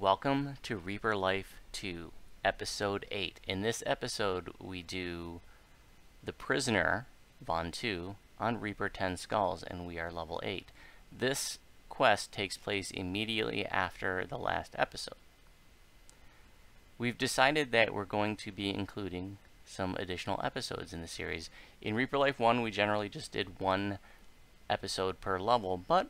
Welcome to Reaper Life 2, Episode 8. In this episode, we do The Prisoner, Von 2, on Reaper 10 Skulls, and we are level 8. This quest takes place immediately after the last episode. We've decided that we're going to be including some additional episodes in the series. In Reaper Life 1, we generally just did one episode per level, but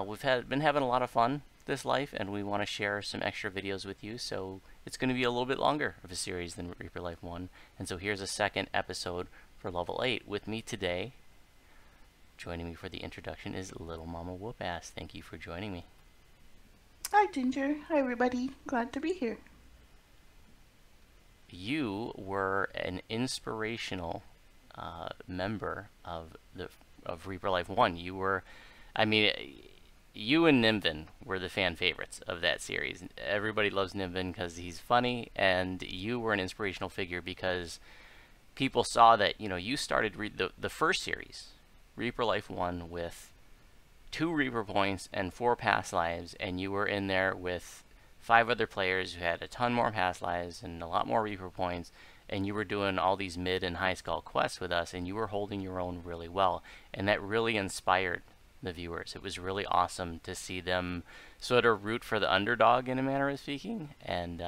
we've been having a lot of fun this life, and we want to share some extra videos with you, so it's going to be a little bit longer of a series than Reaper Life 1. And so here's a second episode for level 8. With me today, joining me for the introduction, is Littlemama Whoop-Ass. Thank you for joining me. Hi Ginger, hi everybody, glad to be here. You were an inspirational member of Reaper Life 1. You were, you and Nimvin were the fan favorites of that series. Everybody loves Nimvin because he's funny, and you were an inspirational figure because people saw that, you started the first series, Reaper Life 1, with 2 Reaper points and 4 past lives, and you were in there with 5 other players who had a ton more past lives and a lot more Reaper points, and you were doing all these mid and high skull quests with us, and you were holding your own really well, and that really inspired the viewers. It was really awesome to see them sort of root for the underdog, in a manner of speaking. And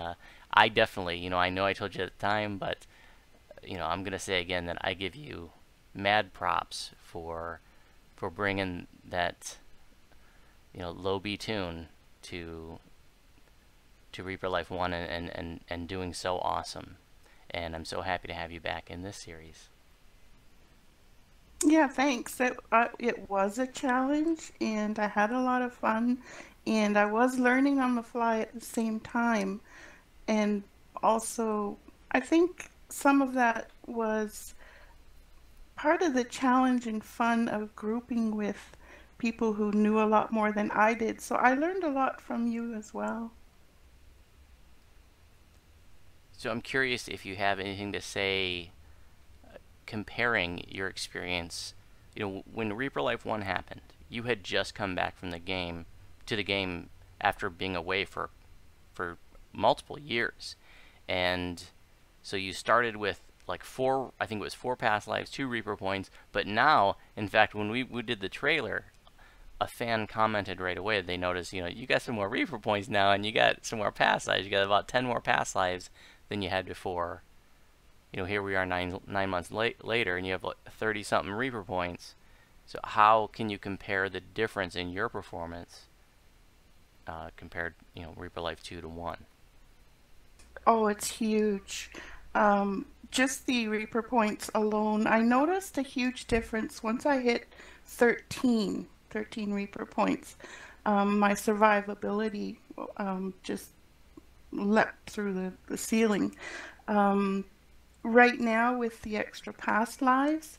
I definitely, I know I told you at the time, but I'm gonna say again that I give you mad props for bringing that low B tune to Reaper Life 1 and doing so awesome. And I'm so happy to have you back in this series. Yeah, thanks. It was a challenge, and I had a lot of fun, and I was learning on the fly at the same time. And also, I think some of that was part of the challenge and fun of grouping with people who knew a lot more than I did. So I learned a lot from you as well. So I'm curious if you have anything to say comparing your experience. When Reaper Life 1 happened, you had just come back from the game after being away for multiple years, and so you started with like 4, I think it was 4 past lives, 2 Reaper points. But now, in fact, when we did the trailer, a fan commented right away. They noticed, you got some more Reaper points now, and you got some more past lives. You got about 10 more past lives than you had before. Here we are 9 months later, and you have like 30-something Reaper points. So how can you compare the difference in your performance compared, Reaper Life 2 to 1? Oh, it's huge. Just the Reaper points alone, I noticed a huge difference once I hit 13 Reaper points. My survivability just leapt through the ceiling. Right now, with the extra past lives,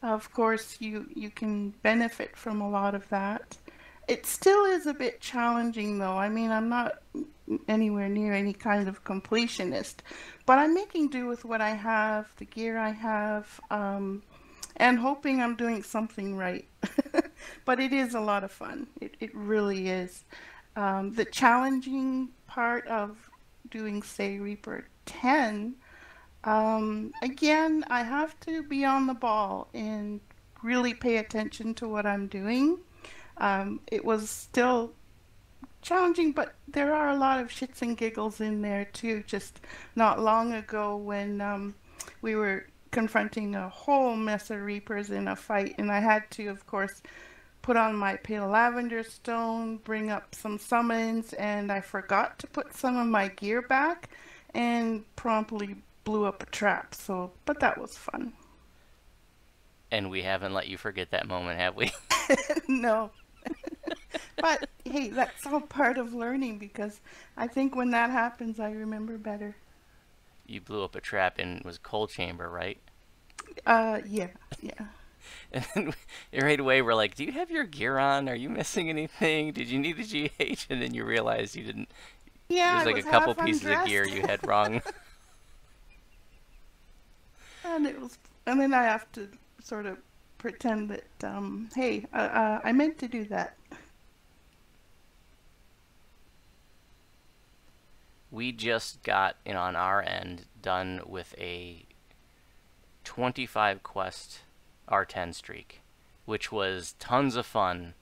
of course, you can benefit from a lot of that. It still is a bit challenging, though. I'm not anywhere near any kind of completionist, but I'm making do with what I have, the gear I have, and hoping I'm doing something right. But it is a lot of fun. It really is. The challenging part of doing, say, Reaper 10, again, I have to be on the ball and really pay attention to what I'm doing. It was still challenging, but there are a lot of shits and giggles in there too. Just not long ago when we were confronting a whole mess of Reapers in a fight, and I had to, of course, put on my pale lavender stone, bring up some summons, and I forgot to put some of my gear back and promptly blew up a trap. But that was fun. And we haven't let you forget that moment, have we? No. But hey, that's all part of learning, because I think when that happens, I remember better. You blew up a trap and it was cold chamber, right? Yeah. And then right away we're like, do you have your gear on? Are you missing anything? Did you need the GH? And then you realized you didn't. Yeah, There's like a couple pieces of gear you had wrong. And then I have to sort of pretend that, hey, I meant to do that. we just got, on our end, done with a 25 quest R10 streak, which was tons of fun,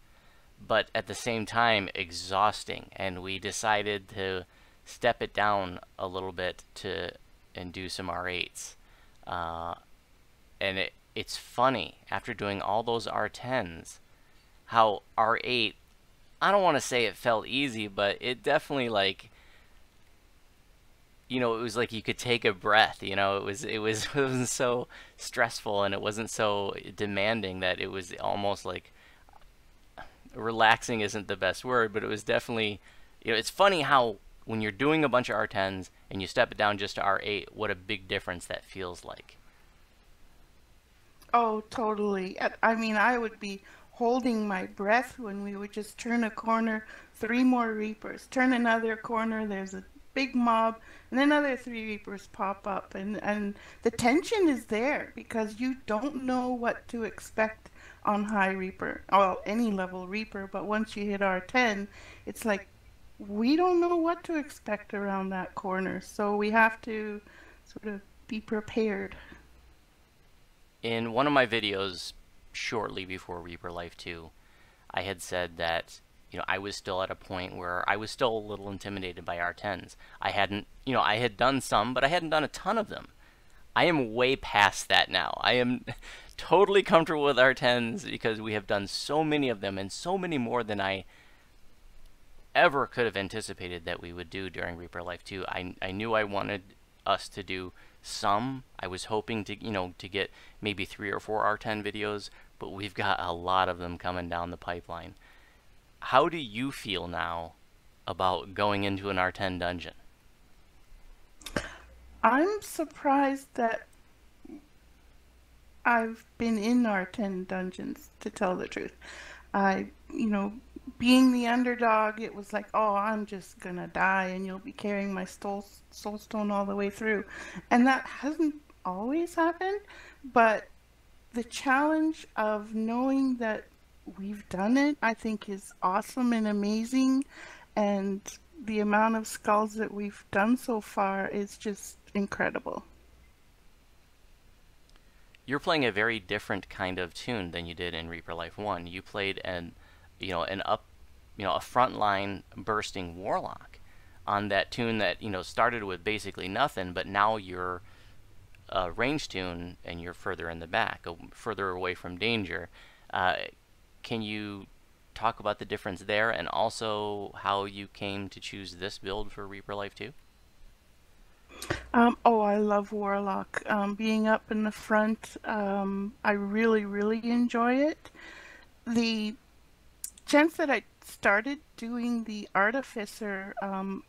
but at the same time exhausting. And we decided to step it down a little bit to and do some R8s. Uh, and it's funny after doing all those R10s how R8, I don't want to say it felt easy, but it definitely like, it was like you could take a breath. It wasn't so stressful, and it wasn't so demanding that it was almost like relaxing isn't the best word, but it was definitely, it's funny how when you're doing a bunch of R10s and you step it down just to R8, what a big difference that feels like. Oh, totally. I mean, I would be holding my breath when we would just turn a corner, three more reapers, turn another corner, there's a big mob, and then another three reapers pop up, and the tension is there because you don't know what to expect on high reaper, well, any level reaper, but once you hit R10, it's like we don't know what to expect around that corner, so we have to sort of be prepared. In one of my videos shortly before Reaper Life 2, I had said that, I was still at a point where I was still a little intimidated by R10s. I hadn't, I had done some, but I hadn't done a ton of them. I am way past that now. I am totally comfortable with R10s because we have done so many of them and so many more than I ever could have anticipated that we would do during Reaper Life 2. I knew I wanted us to do some. I was hoping to, to get maybe 3 or 4 R10 videos, but we've got a lot of them coming down the pipeline. How do you feel now about going into an R10 dungeon? I'm surprised that I've been in R10 dungeons, to tell the truth. I, being the underdog, it was like, oh, I'm just gonna die and you'll be carrying my soul stone all the way through. And that hasn't always happened, but the challenge of knowing that we've done it, I think is awesome and amazing. And the amount of skulls that we've done so far is just incredible. You're playing a very different kind of tune than you did in Reaper Life 1. You played a frontline bursting warlock on that tune that, started with basically nothing, but now you're a range tune and you're further in the back, further away from danger. Can you talk about the difference there and also how you came to choose this build for Reaper Life 2? Oh, I love Warlock. Being up in the front, I really, really enjoy it. The chance that I started doing the Artificer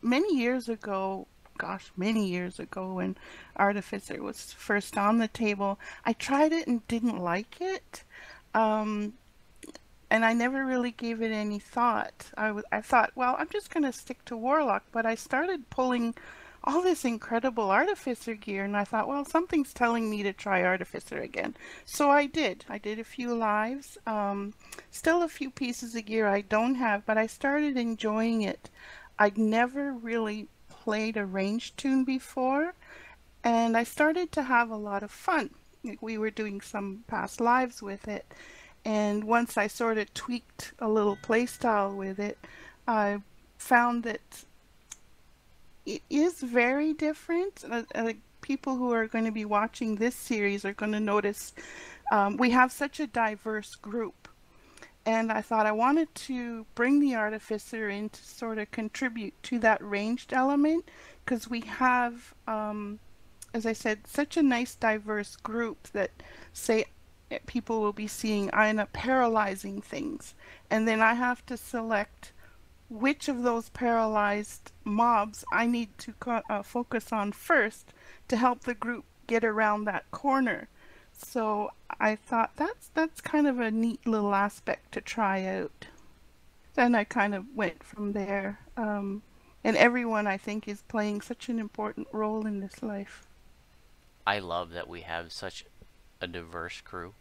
many years ago, gosh, many years ago when Artificer was first on the table, I tried it and didn't like it. And I never really gave it any thought. I thought, well, I'm just going to stick to Warlock, but I started pulling all this incredible Artificer gear, and I thought, well, something's telling me to try Artificer again. So I did. I did a few lives. Still a few pieces of gear I don't have, but I started enjoying it. I'd never really played a range tune before, and I started to have a lot of fun. Like, we were doing some past lives with it. And once I sort of tweaked a little playstyle with it, I found that it is very different. People who are going to be watching this series are going to notice we have such a diverse group. And I thought I wanted to bring the Artificer in to sort of contribute to that ranged element, because we have, as I said, such a nice diverse group that, say, people will be seeing I end up paralyzing things, and then I have to select which of those paralyzed mobs I need to focus on first to help the group get around that corner. So I thought that's kind of a neat little aspect to try out. Then I kind of went from there. And everyone, I think, is playing such an important role in this life. I love that we have such a diverse crew,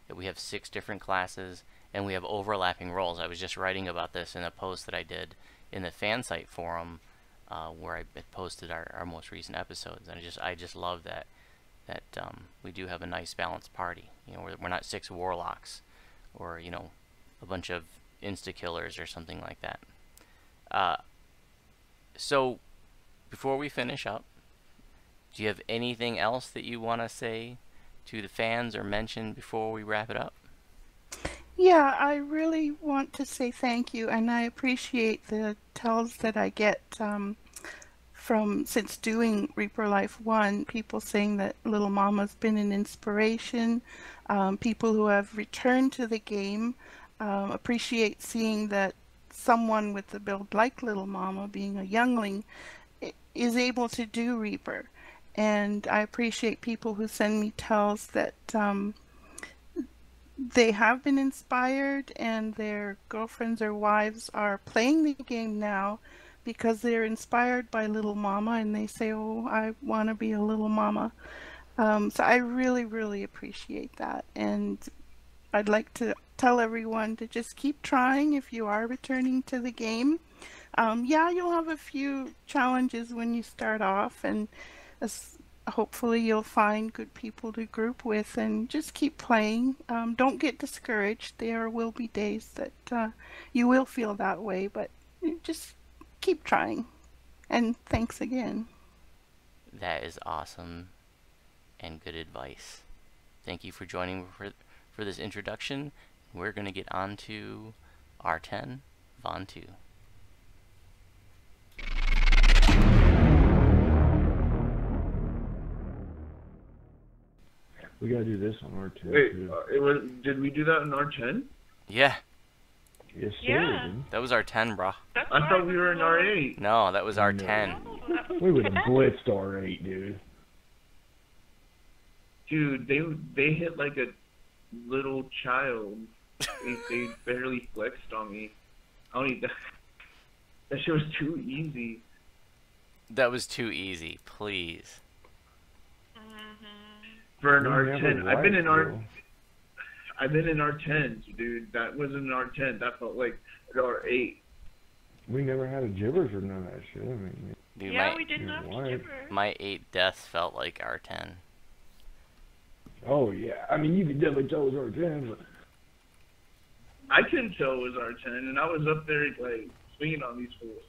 that we have 6 different classes, and we have overlapping roles. I was just writing about this in a post that I did in the fan site forum. where I posted our most recent episodes, and I just love that we do have a nice balanced party. You know, we're not 6 warlocks, or you know, a bunch of insta killers or something like that. So before we finish up, do you have anything else that you want to say to the fans or mention before we wrap it up? Yeah, I really want to say thank you, and I appreciate the tells that I get from since doing Reaper Life 1, people saying that Littlemama's been an inspiration, people who have returned to the game appreciate seeing that someone with a build like Littlemama, being a youngling, is able to do Reaper. And I appreciate people who send me tells that they have been inspired and their girlfriends or wives are playing the game now because they're inspired by Littlemama, and they say, oh, I want to be a Littlemama. So I really, really appreciate that. And I'd like to tell everyone to just keep trying if you are returning to the game. Yeah, you'll have a few challenges when you start off, and hopefully you'll find good people to group with, and just keep playing. Don't get discouraged. There will be days that you will feel that way, but just keep trying. And thanks again. That is awesome and good advice. Thank you for joining for this introduction. We're going to get on to R10 Von 2. We gotta do this on R10. Wait, did we do that in R10? Yeah. Yes, Yeah. sir. That was R10, bro. I thought we were in R8. No, that was R10. We would have blitzed R8, dude. Dude, they hit like a little child. They barely flexed on me. I don't even, that shit was too easy. That was too easy, please. For an You're R10, never I've been right, in bro. I've been in R10s, dude. That wasn't an R10. That felt like an R8. We never had a gibbers or none of that shit. I mean, Dude, Yeah, we didn't have Why? to gibber. my 8 deaths felt like R10. oh yeah. I mean, you could definitely tell it was R10, but I couldn't tell it was R10, and I was up there like swinging on these fools.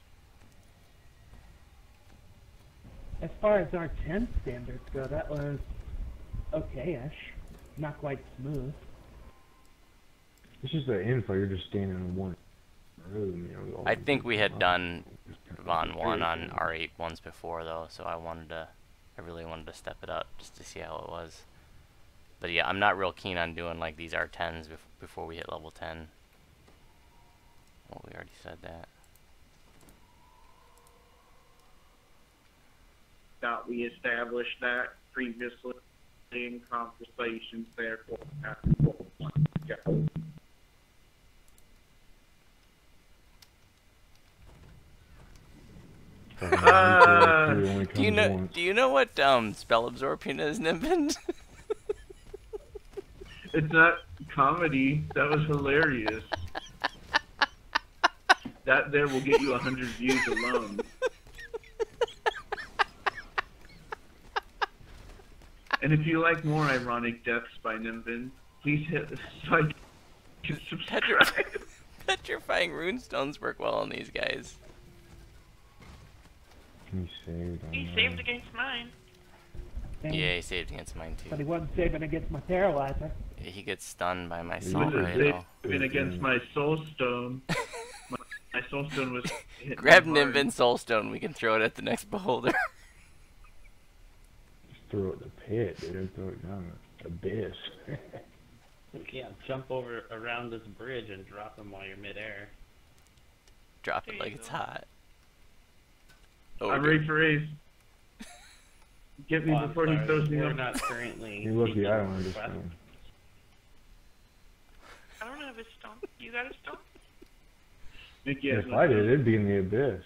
As far as our 10 standards go, that was okay-ish. Not quite smooth. it's just that info. You're just standing in one room. You know, I think we had done Von 1 on R8 once before, though, so I really wanted to step it up just to see how it was. But yeah, I'm not real keen on doing like these R10s before we hit level 10. Well, we already said that. Thought we established that previously in conversations, therefore. Do you know what spell absorption is, Nimbin? It's not comedy. That was hilarious. That there will get you 100 views alone. And if you like more ironic deaths by Nimbin, please hit the like and subscribe. Petrifying runestones work well on these guys. He saved. He saved against mine. Yeah, he saved against mine But too. he wasn't saving against my paralyzer. He gets stunned by my He salt was right now. saving against my soul stone. My soul stone was hitting Grab me hard. Nimbin's soulstone, we can throw it at the next beholder. Just throw it in the pit, dude. Throw it down the abyss. Yeah, jump over around this bridge and drop them while you're midair. Drop There it you like it's go. hot. Oh, I'm we're ready good. for Ace. Get me Oh, I'm before he sorry, throws me we're up. not currently. You're lucky taking I don't requests. understand. I don't have a stone. You got a stone? Mickey has If no I did, stone. it'd be in the abyss.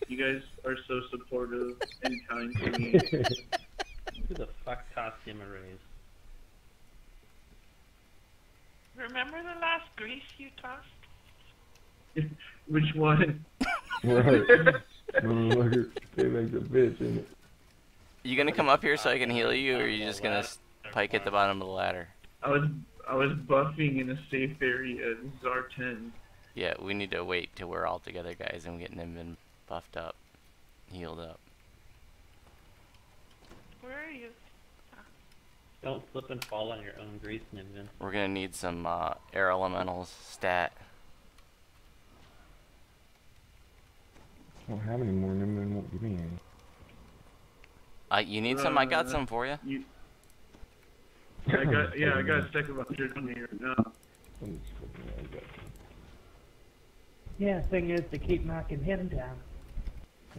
You guys are so supportive and kind to me. Who the fuck tossed him a raise? Remember the last grease you tossed? Which one? Right. Motherfucker, stay back the bitch, ain't it? You gonna come up here so I can heal you, or are you just gonna pike at the bottom of the ladder? I was buffing in a safe area. This is R10. Yeah, we need to wait till we're all together, guys, and getting him buffed up, healed up. Where are you? Don't slip and fall on your own grease, Nimbin. We're gonna need some air elementals stat. I don't have any more Nimbin, won't give me any. You need some? I got some for you. I got a stack of 100 on me right now. Yeah, thing is, they keep knocking him down.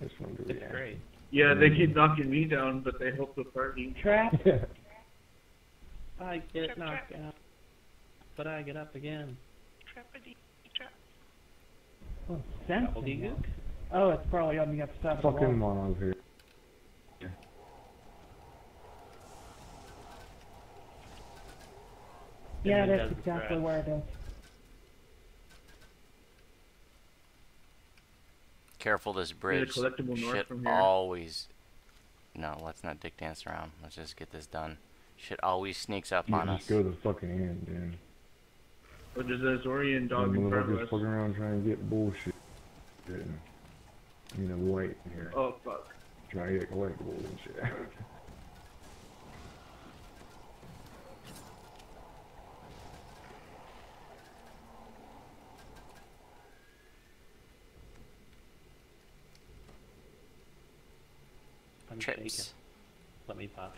This one do It's great. Yeah, they keep knocking me down, but they help the party. Trap? I get Trap, knocked out, but I get up again. Trappity trap. Oh, sensing. Gobbledygook? Oh, it's probably on the other side of the Fucking wall. monos here. Yeah, Nimbin that's does the exactly strat. where it is. Careful, this bridge collectible north shit from here. always... No, let's not dick dance around. Let's just get this done. Shit always sneaks up You on just us. go to the fucking end, dude. But there's a Zorian dog in front of Motherfuckers us. fucking around trying to get bullshit. You know, white here. Oh, fuck. Trying to get collectibles and shit. I'm Trips. shaking. Let me pop.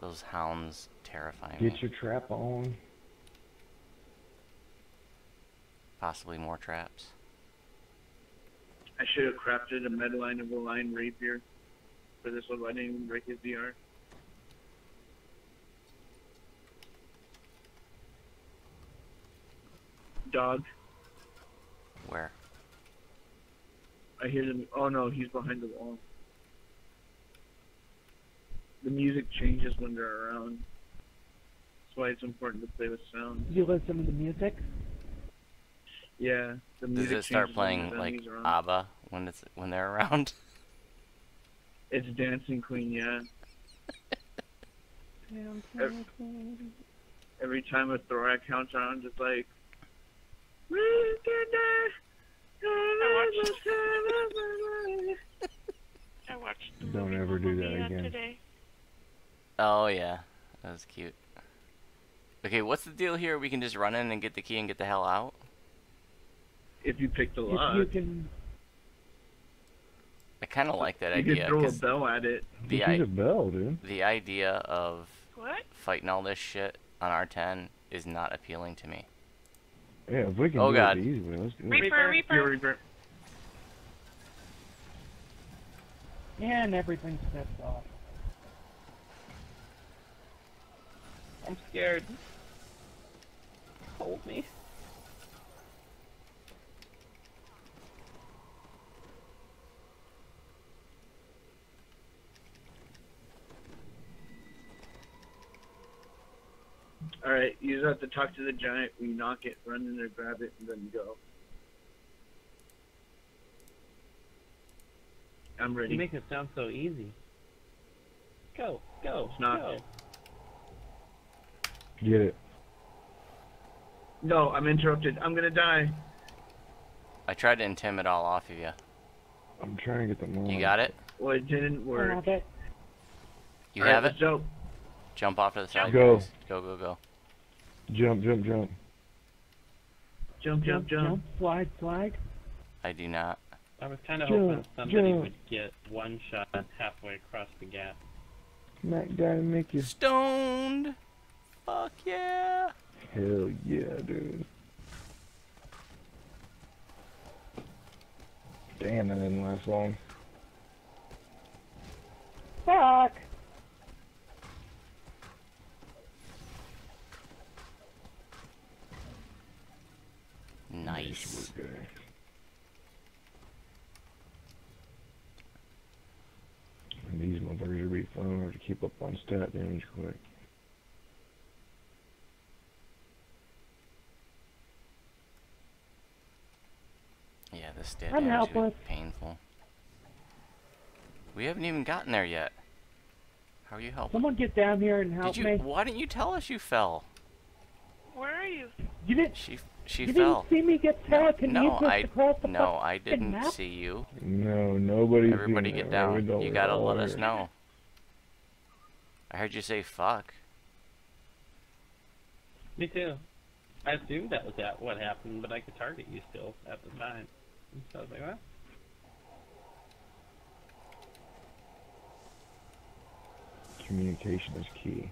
Those hounds terrify me. Get your trap on. Possibly more traps. I should have crafted a Medline of a line rapier for this one, but I didn't even break his DR. Dog. Where? I hear them. Oh no, he's behind the wall. The music changes when they're around. That's why it's important to play with sound. You listen to the music? Yeah, the Does music it start changes when playing the like enemies are around. ABBA when they're around? It's Dancing Queen, yeah. Every time a Thorak counts around, it's like. I watched the Don't movie ever do Mamma that Mia again. today. Oh yeah, that was cute. Okay, what's the deal here? We can just run in and get the key and get the hell out? If you pick the If lock, you can... I kind of like that you idea. can throw a 'cause bell at it. the, He's a bell, dude. the idea of What? fighting all this shit on R10 is not appealing to me. Yeah, if we can Oh, do God. it the easy way, let's do it. Reaper, Reaper. Reaper. Yeah, and everything's pissed off. I'm scared. Hold me. Alright, you just have to talk to the giant. We knock it, run in there, grab it, and then go. I'm You ready. make it sound so easy. Go, go, It's not. go. Get it. No, I'm interrupted. I'm gonna die. I tried to intim it all off of you. I'm trying to get the moon. You got it? Well, it didn't I work. have it. You Alright, have it? let's go. Jump off to the side. Go. Guys. Go, go, go. Jump, jump, jump. Jump, jump, jump. Slide, slide. I do not. I was kind of Jump, hoping somebody jump. would get one shot halfway across the gap. Smack down and make you. Stoned! Fuck yeah! Hell yeah, dude. Damn, that didn't last long. Fuck! Nice. Okay. And these motherfuckers are be fun. We have to keep up on stat damage quick. This dead I'm end is helpless. painful. We haven't even gotten there yet. How are you helping? Someone get down here and help Did you? me. Why didn't you tell us you fell? Where are you? You didn't. She You fell. didn't see me get telekinesis across the I fucking didn't map? see you. No, nobody's Everybody seen get it. down. We're You gotta all let us here. know. I heard you say fuck. Me too. I assumed that was what happened, but I could target you still at the time. So I was like, well. Communication is key.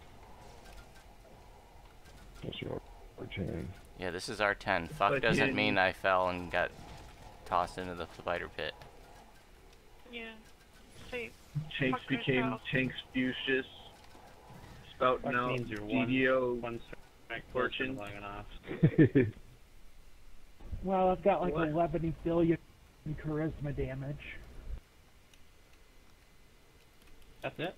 That's your R10. Yeah, this is R10. Fuck But doesn't you- mean I fell and got tossed into the spider pit. Yeah. Say, Tanks Fuck became yourself. Tanks Fuchsius, spouting Fuck out means you're DDO. one strike Fortune. long enough. Well, I've got like What? 11 billion charisma damage. That's it?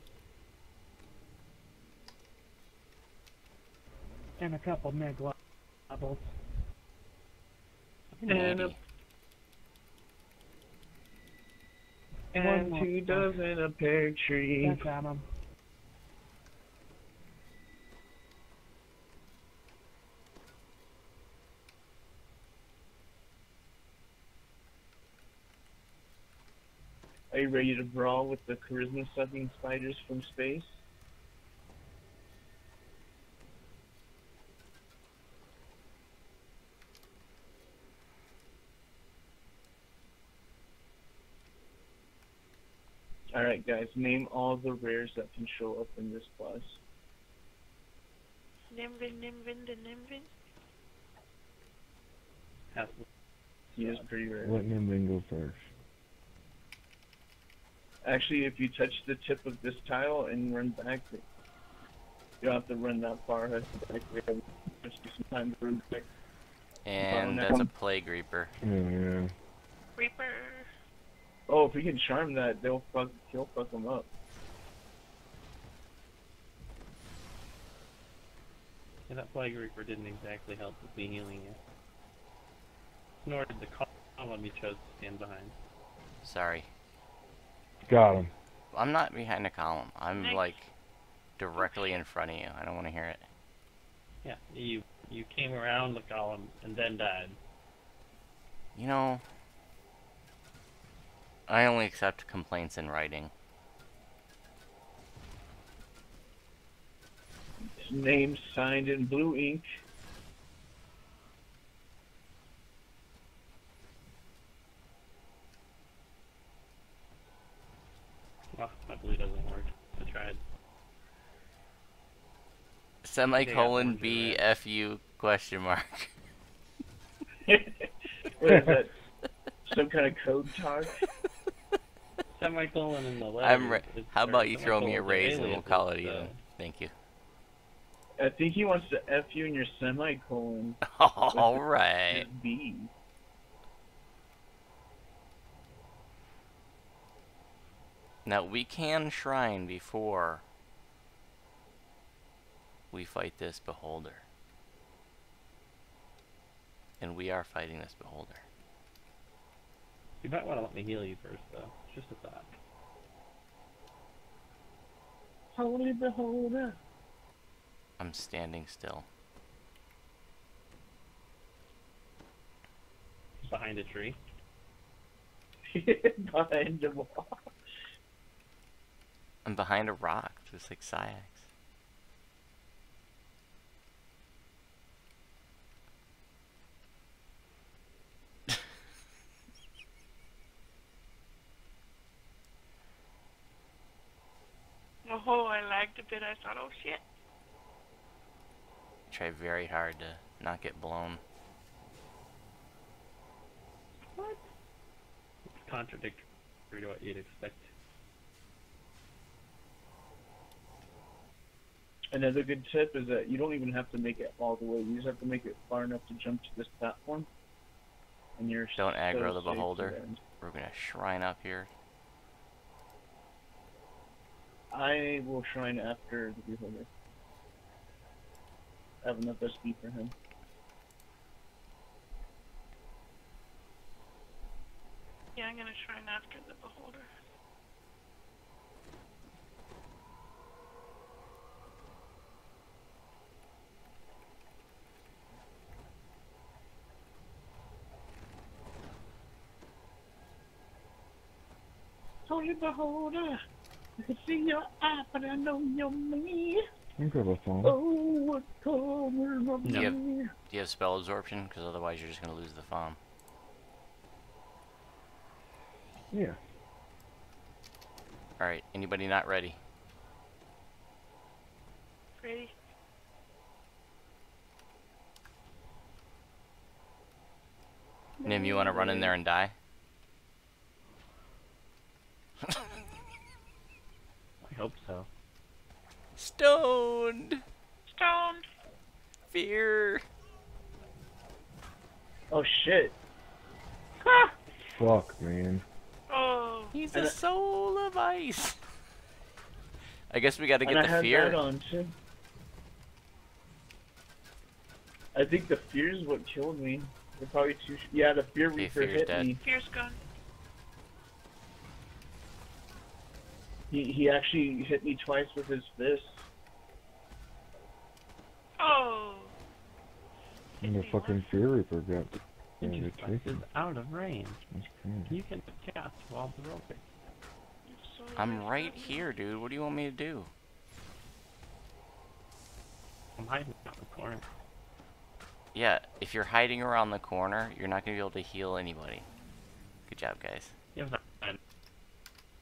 And a couple neg levels. And a- Maybe. And One 2 more. dozen a pear tree. That's on 'em. Are you ready to brawl with the charisma sucking spiders from space? Alright guys, name all the rares that can show up in this class. Nimvin, Nimvin, the Nimvin. That's He is pretty rare. Let Nimbin go first. Actually, if you touch the tip of this tile and run back, you don't have to run that far. We have just some time to run back. And next that's a one. plague reaper. Oh, yeah. Reaper. Oh, if we can charm that, he'll fuck them up. Yeah, that Plague Reaper didn't exactly help with me healing you. Nor did the column you chose to stand behind. Sorry. Got him. I'm not behind a column. I'm Nice. like directly in front of you. I don't want to hear it. Yeah, you came around the column and then died. You know, I only accept complaints in writing. His name signed in blue ink. Well, my blue doesn't work. I tried. Semicolon orange B and FU question mark. What is that? Some kind of code talk? Semicolon in the letter. I'm is- How or about you throw me a semicolons are raise and we'll aliases, call it so- even. Thank you. I think he wants to F you in your semicolon. All right. His B. Now we can shrine before we fight this beholder. And we are fighting this beholder. You might want to let me heal you first, though. Just a thought. Holy beholder. I'm standing still. Behind a tree. Behind the wall. I'm behind a rock, just like Syax. Oh, I lagged a bit. I thought, oh shit. Try very hard to not get blown. What? It's contradictory to what you'd expect. Another good tip is that you don't even have to make it all the way. You just have to make it far enough to jump to this platform. And you're Don't aggro so the safe to beholder. the end. We're gonna shrine up here. I will shrine after the beholder. I have enough SP for him. Yeah, I'm gonna try and after the beholder. Holy beholder, I can see your eye, but I know you're me. You grab a phone. Oh, what color of Do you have, me? do you have spell absorption? Because otherwise you're just going to lose the farm. Yeah. Alright, anybody not ready? Ready? Nim, you want to run in there and die? I hope so. Stoned! Stoned! Fear! Oh shit. Fuck, man. Oh, He's a soul of ice! I guess we gotta And get I the had fear. that on too. I think the fear is what killed me. They're probably too. Yeah, the fear Okay, reaper fear's hit dead. me. fear's gone. He actually hit me twice with his fist. Oh! And the fucking Fear Reaper got Interest taken. is out of range. That's crazy. You can cast while broken. So I'm right here, dude. What do you want me to do? I'm hiding out in the corner. Yeah, if you're hiding around the corner, you're not gonna be able to heal anybody. Good job, guys. Yeah, but I'm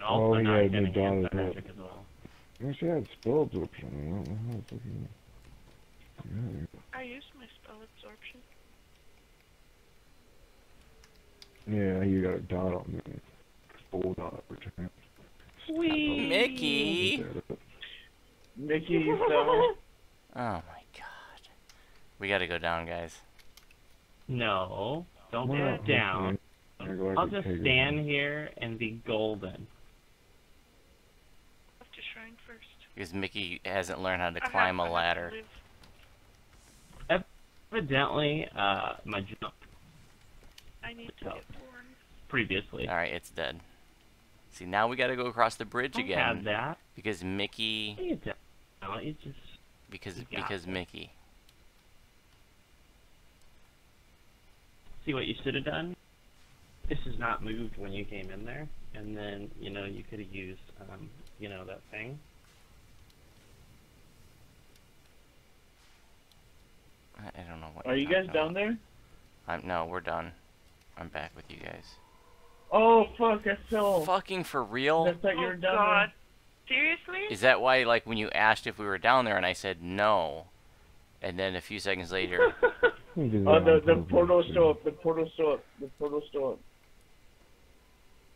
Oh, also yeah, not the getting dot hit is by up. magic as well. I wish I had spell absorption. I don't know how to fucking. I used my spell absorption. Yeah, you got a dot on me. Full dot every time. Whee! Mickey! Mickey, you fell. Oh my god. We gotta go down, guys. No, don't Wow, go down. okay. I'll just stand here and be golden. Have to shrine first. Because Mickey hasn't learned how to I have- climb I a have to ladder. live. Evidently, my jump I need to get born. previously. Alright, it's dead. See, now we gotta go across the bridge I had again. that. Because Mickey... You don't. You just Because You got it. Mickey. see what you should have done. This is not moved when you came in there, and then you could have used that thing. I don't know what Are you you're guys talking down there? about. No, we're done. I'm back with you guys. Oh fuck! I fell. Fucking for I real? thought you Oh were down god. Seriously? Is that why, like, when you asked if we were down there and I said no, and then a few seconds later, You did there. Oh, that the on portal's purpose, still too. up. The portal's still up. The portal's still up.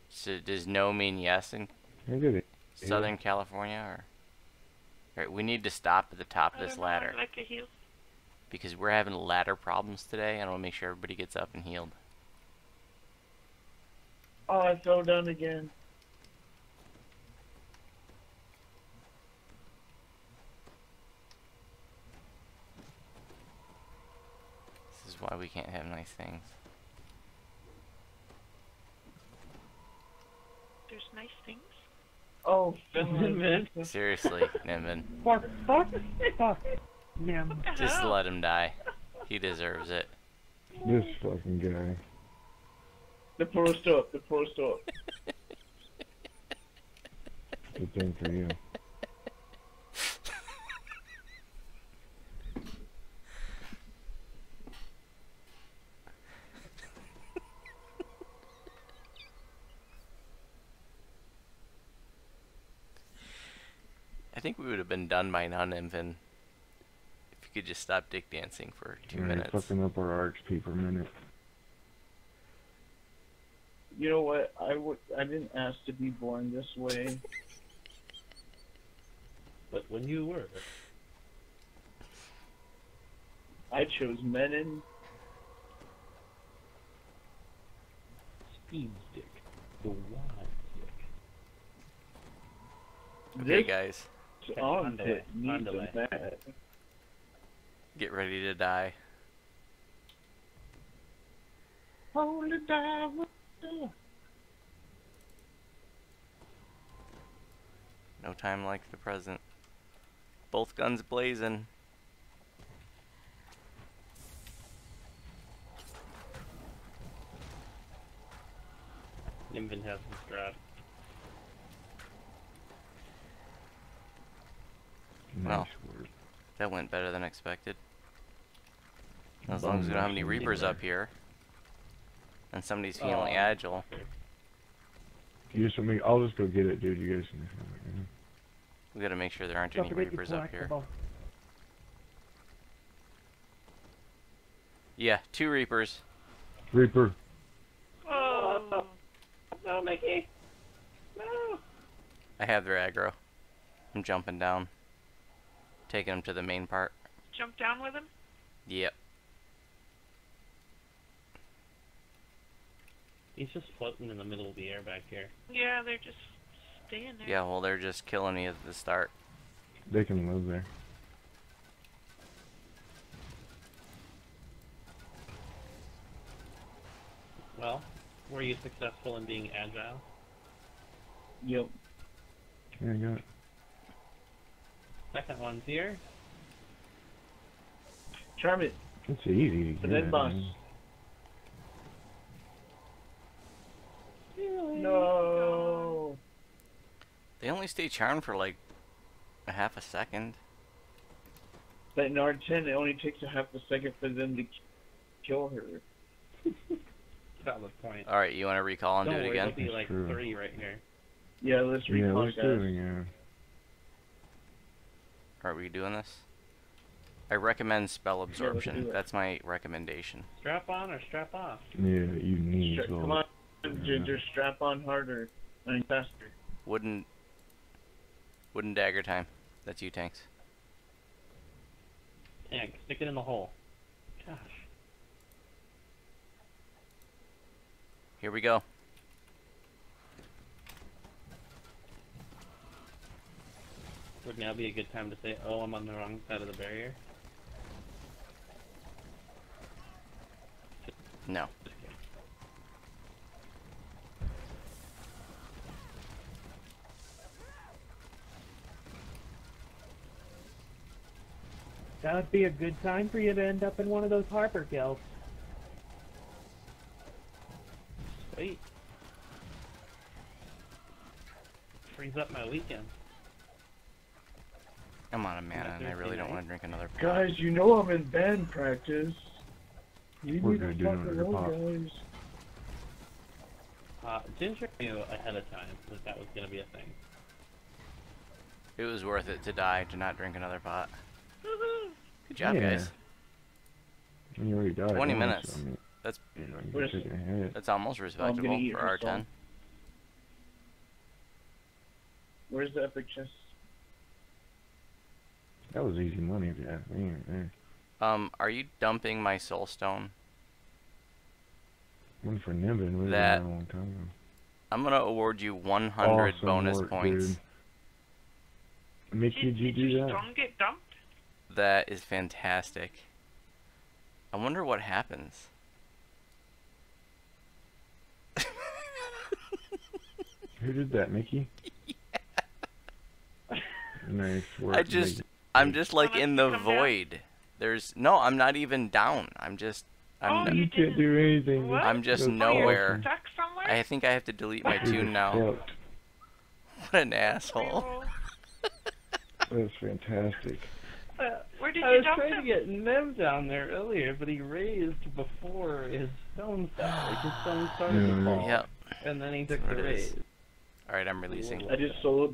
so does no mean yes in I did it. Southern California, or? Alright, we need to stop at the top I of this don't know, ladder, I'd like a heal. because we're having ladder problems today, and I want to make sure everybody gets up and healed. Oh, I fell down again. This is why we can't have nice things. There's nice things. Oh, fuck. Seriously, Nimbin. Fuck, fuck, fuck. Yeah. What the Just hell? let him die. He deserves it. This fucking guy. The portal's still up. The portal's still up. Good thing for you. I think we would have been done by now, Nimbin, if you could just stop dick dancing for 2 You're minutes. fucking up our RXP per minute. You know what? I didn't ask to be born this way. But when you were, I chose Menon. speed stick, the wide stick. Okay, This guys, armpit needs Underlay. a mat. get ready to die. Holy diver. No time like the present. Both guns blazing. Nimbin has some strat. Well, that went better than expected. As long as we don't have any Reapers up here. And somebody's feeling agile. You just want me? I'll just go get it, dude. You guys can. We gotta make sure there aren't any Reapers up here. Yeah, 2 Reapers. Reaper. Oh. No, Mickey. No. I have their aggro. I'm jumping down. Taking them to the main part. Jump down with him? Yep. He's just floating in the middle of the air back here. Yeah, they're just staying there. Yeah, well, they're just killing me at the start. They can live there. Well, were you successful in being agile? Yep. Yeah, I got it. Second one's here. Charm it. It's easy to The get. dead boss. Man. No. They only stay charmed for like a half a second. But in R10, it only takes a half a second for them to kill her. Valid point. Alright, you want to recall and Don't do it worry, again? there'll be like True. 3 right here. Yeah, let's Yeah, recall, let's guys. do it again. Are we doing this? I recommend spell absorption. do it. That's my recommendation. Strap on or strap off? Yeah, you need to. Come on, Ginger, strap on harder. I mean, faster. Wooden dagger time. That's you, Tanks. Yeah, stick it in the hole. Gosh. Here we go. Would now be a good time to say, oh, I'm on the wrong side of the barrier? No. That would be a good time for you to end up in one of those Harper guilds. Sweet. Frees up my weekend. I'm on a mana and I really don't want to drink another pot. Guys, you know I'm in band practice. You We're need gonna to do fucking another know, pop. guys. Ginger knew ahead of time that that was going to be a thing. It was worth it to die to not drink another pot. Woohoo! Good job, Yeah. guys. And you already died. 20 once, minutes. so, I mean, That's you know, Where's- you're taking a hit. that's almost respectable eat for her R10. Where's the epic chest? That was easy money if you ask me. Right there. Are you dumping my soul stone? One for Nimbin. We That- did a long time ago. I'm gonna award you 100 Awesome bonus work, points. dude. Mickey, did you Did do your that? stone get dumped? That is fantastic. I wonder what happens. Who did that, Mickey? Nice work. I'm just like Unless in you the come down? void. No, I'm not even down. I'm Oh, You can't do anything. What? I'm just That's nowhere. awesome. Stuck somewhere? I think I have to delete my You're tune just now. fucked. What an asshole. That's fantastic. Where did I you was dump trying to him? get Nim down there earlier, but he raised before his stone fell. Like his stone started to Yeah. fall. Yep. And then he took That's the what it is. raise. Alright, I'm releasing. I just soloed